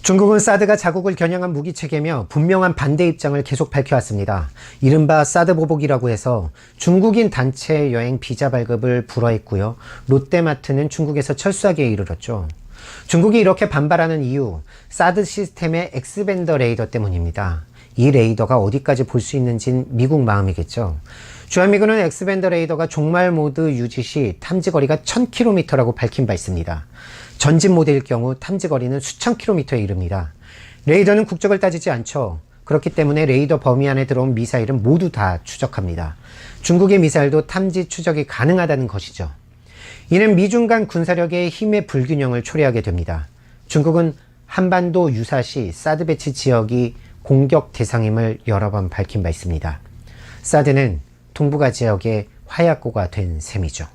중국은 사드가 자국을 겨냥한 무기체계며 분명한 반대 입장을 계속 밝혀왔습니다. 이른바 사드 보복이라고 해서 중국인 단체 여행 비자 발급을 불허했고요. 롯데마트는 중국에서 철수하기에 이르렀죠. 중국이 이렇게 반발하는 이유, 사드 시스템의 엑스밴더 레이더 때문입니다. 이 레이더가 어디까지 볼 수 있는진 미국 마음이겠죠. 주한미군은 엑스밴더 레이더가 종말 모드 유지 시 탐지거리가 1000km라고 밝힌 바 있습니다. 전진 모드일 경우 탐지거리는 수천 킬로미터에 이릅니다. 레이더는 국적을 따지지 않죠. 그렇기 때문에 레이더 범위 안에 들어온 미사일은 모두 다 추적합니다. 중국의 미사일도 탐지 추적이 가능하다는 것이죠. 이는 미중 간 군사력의 힘의 불균형을 초래하게 됩니다. 중국은 한반도 유사시 사드 배치 지역이 공격 대상임을 여러 번 밝힌 바 있습니다. 사드는 동북아 지역의 화약고가 된 셈이죠.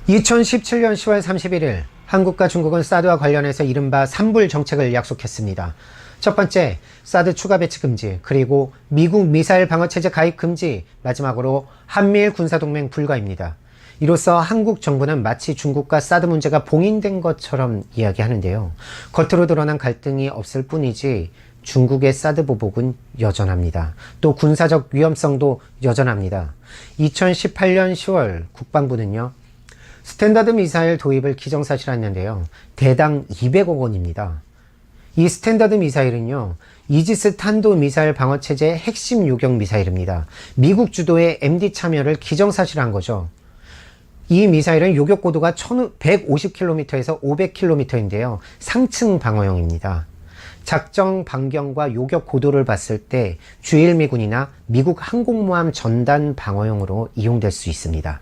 2017년 10월 31일 한국과 중국은 사드와 관련해서 이른바 삼불 정책을 약속했습니다. 첫 번째, 사드 추가 배치 금지, 그리고 미국 미사일 방어체제 가입 금지, 마지막으로 한미일 군사동맹 불가입니다. 이로써 한국 정부는 마치 중국과 사드 문제가 봉인된 것처럼 이야기하는데요. 겉으로 드러난 갈등이 없을 뿐이지 중국의 사드 보복은 여전합니다. 또 군사적 위험성도 여전합니다. 2018년 10월 국방부는요, 스탠다드 미사일 도입을 기정사실화했는데요. 대당 200억 원입니다. 이 스탠다드 미사일은요, 이지스 탄도 미사일 방어체제의 핵심 요격 미사일입니다. 미국 주도의 MD 참여를 기정사실화한 거죠. 이 미사일은 요격 고도가 150km에서 500km인데요. 상층 방어용입니다. 작전 반경과 요격 고도를 봤을 때 주일미군이나 미국 항공모함 전단 방어용으로 이용될 수 있습니다.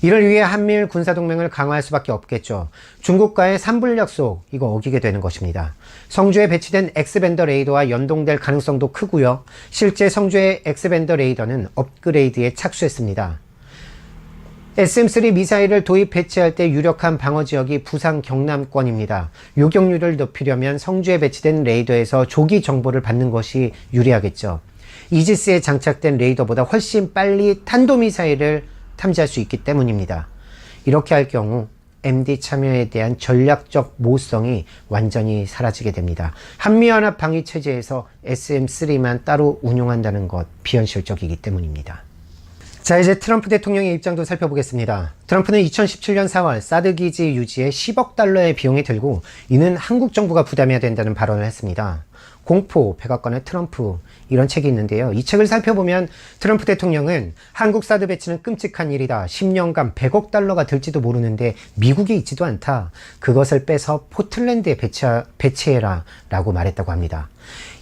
이를 위해 한미일 군사동맹을 강화할 수밖에 없겠죠. 중국과의 삼불 약속, 이거 어기게 되는 것입니다. 성주에 배치된 엑스밴더 레이더와 연동될 가능성도 크고요. 실제 성주의 엑스밴더 레이더는 업그레이드에 착수했습니다. SM-3 미사일을 도입 배치할 때 유력한 방어지역이 부산 경남권입니다. 요격률을 높이려면 성주에 배치된 레이더에서 조기 정보를 받는 것이 유리하겠죠. 이지스에 장착된 레이더보다 훨씬 빨리 탄도미사일을 탐지할 수 있기 때문입니다. 이렇게 할 경우 MD 참여에 대한 전략적 모성이 완전히 사라지게 됩니다. 한미연합 방위체제에서 SM-3만 따로 운용한다는 것 비현실적이기 때문입니다. 자, 이제 트럼프 대통령의 입장도 살펴보겠습니다. 트럼프는 2017년 4월 사드 기지 유지에 10억 달러의 비용이 들고 이는 한국 정부가 부담해야 된다는 발언을 했습니다. 공포, 백악관의 트럼프, 이런 책이 있는데요. 이 책을 살펴보면 트럼프 대통령은 한국 사드 배치는 끔찍한 일이다. 10년간 100억 달러가 들지도 모르는데 미국에 있지도 않다. 그것을 빼서 포틀랜드에 배치해라 라고 말했다고 합니다.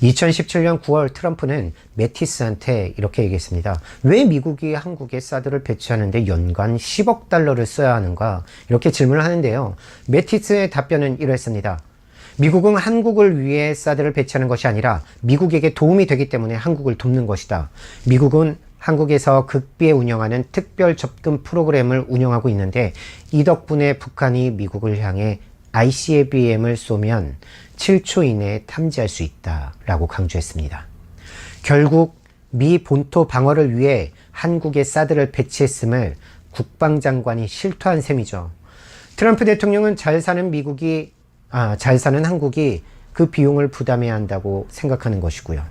2017년 9월 트럼프는 매티스한테 이렇게 얘기했습니다. 왜 미국이 한국에 사드를 배치하는데 연간 10억 달러를 써야 하는가? 이렇게 질문을 하는데요. 매티스의 답변은 이랬습니다. 미국은 한국을 위해 사드를 배치하는 것이 아니라 미국에게 도움이 되기 때문에 한국을 돕는 것이다. 미국은 한국에서 극비에 운영하는 특별 접근 프로그램을 운영하고 있는데 이 덕분에 북한이 미국을 향해 ICBM을 쏘면 7초 이내에 탐지할 수 있다라고 강조했습니다. 결국 미 본토 방어를 위해 한국에 사드를 배치했음을 국방장관이 실토한 셈이죠. 트럼프 대통령은 잘 사는 한국이 그 비용을 부담해야 한다고 생각하는 것이고요.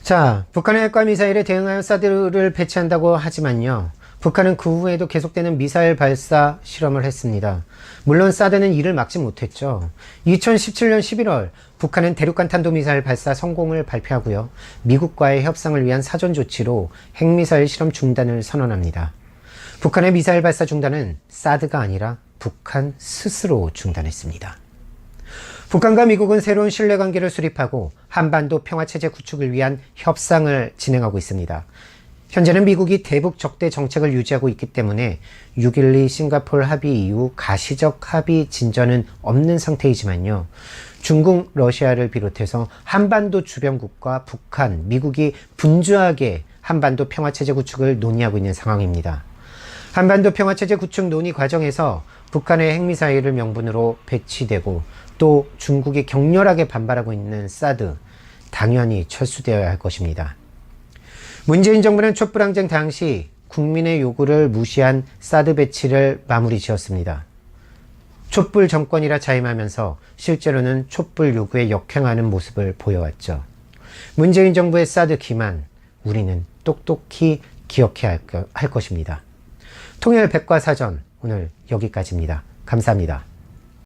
자, 북한의 핵과 미사일에 대응하여 사드를 배치한다고 하지만요. 북한은 그 후에도 계속되는 미사일 발사 실험을 했습니다. 물론 사드는 이를 막지 못했죠. 2017년 11월 북한은 대륙간 탄도미사일 발사 성공을 발표하고요. 미국과의 협상을 위한 사전 조치로 핵미사일 실험 중단을 선언합니다. 북한의 미사일 발사 중단은 사드가 아니라 북한 스스로 중단했습니다. 북한과 미국은 새로운 신뢰관계를 수립하고 한반도 평화체제 구축을 위한 협상을 진행하고 있습니다. 현재는 미국이 대북 적대 정책을 유지하고 있기 때문에 6.12 싱가포르 합의 이후 가시적 합의 진전은 없는 상태이지만요. 중국, 러시아를 비롯해서 한반도 주변국과 북한, 미국이 분주하게 한반도 평화체제 구축을 논의하고 있는 상황입니다. 한반도 평화체제 구축 논의 과정에서 북한의 핵미사일을 명분으로 배치되고 또 중국이 격렬하게 반발하고 있는 사드, 당연히 철수되어야 할 것입니다. 문재인 정부는 촛불항쟁 당시 국민의 요구를 무시한 사드 배치를 마무리 지었습니다. 촛불 정권이라 자임하면서 실제로는 촛불 요구에 역행하는 모습을 보여왔죠. 문재인 정부의 사드 기만, 우리는 똑똑히 기억해야 할 것입니다. 통일 백과사전, 오늘 여기까지입니다. 감사합니다.